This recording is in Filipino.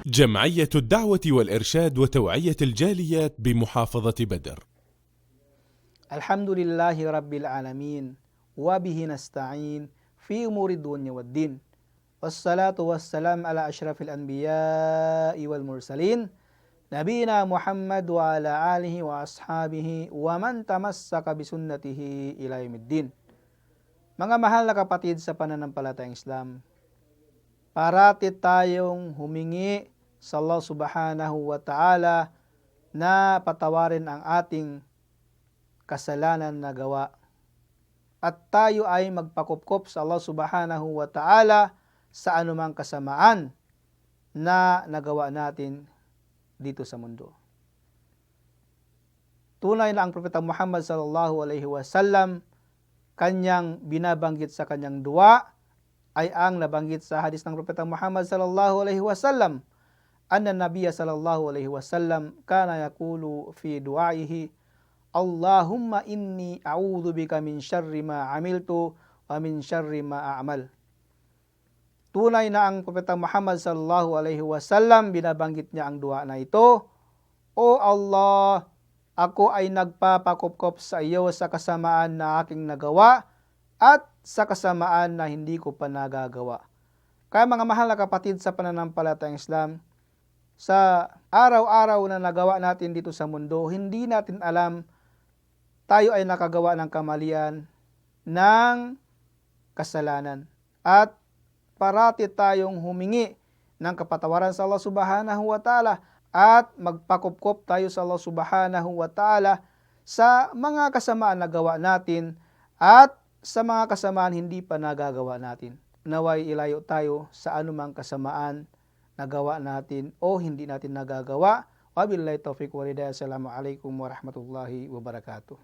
جمعية الدعوة والإرشاد وتوعية الجاليات بمحافظة بدر. الحمد لله رب العالمين وبه نستعين في أمور الدنيا والدين والصلاة والسلام على أشرف الأنبياء والمرسلين نبينا محمد وعلى آله وأصحابه ومن تمسك بسنته إلى يوم الدين. Mga mahal na kapatid sa pananampalatayang Islam, parati tayong humingi sa Allah subhanahu wa ta'ala na patawarin ang ating kasalanan na gawa. At tayo ay magpakupkop sa Allah subhanahu wa ta'ala sa anumang kasamaan na nagawa natin dito sa mundo. Tunay na ang Propeta Muhammad sallallahu alaihi wasallam, kanyang binabanggit sa kanyang dua ay ang nabanggit sa hadis ng Propeta Muhammad sallallahu alaihi wasallam, anna Nabiyya sallallahu alaihi wasallam kana yaqulu fi du'aihi, Allahumma inni a'udzu bika min syarri ma 'amiltu wa min syarri ma a'mal. Tunay na ang Propeta Muhammad sallallahu alaihi wasallam, binabanggit niya ang dua na ito, O Allah, ako ay nagpapakupkop sa iyo sa kasamaan na aking nagawa at sa kasamaan na hindi ko pa nagagawa. Kaya mga mahal na kapatid sa pananampalatayang Islam, sa araw-araw na nagawa natin dito sa mundo, hindi natin alam tayo ay nakagawa ng kamalian, ng kasalanan. At parati tayong humingi ng kapatawaran sa Allah subhanahu wa ta'ala at magpakupkop tayo sa Allah subhanahu wa ta'ala sa mga kasamaan na gawa natin at sa mga kasamaan hindi pa nagagawa natin. Naway ilayo tayo sa anumang kasamaan na gawa natin o hindi natin nagagawa. Wabillahi taufiq walhidayah. Assalamualaikum warahmatullahi wabarakatuh.